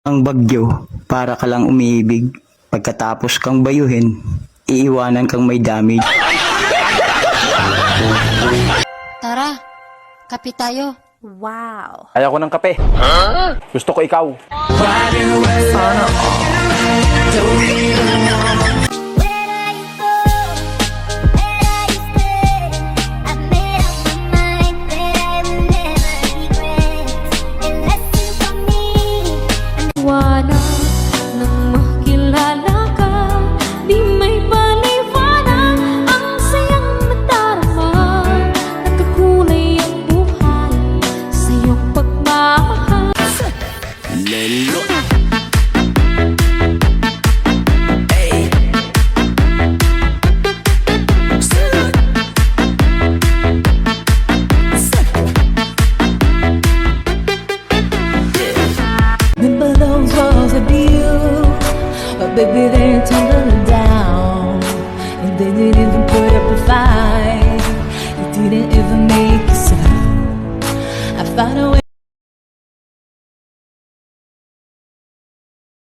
Ang bagyo, para ka lang umiibig. Pagkatapos kang bayuhin, iiwanan kang may damage. Tara, kape tayo. Wow. Ayoko ng kape. Gusto ko ikaw. Wala nang makilala ka, di may paliwanag ang sayang madarama. Nagkakulay ang buhay sa iyong pagmamahal. Lelo. Remember those walls of you, but baby they're tumbling down. And they didn't even put up a fight, you didn't even make a sound. I found a way.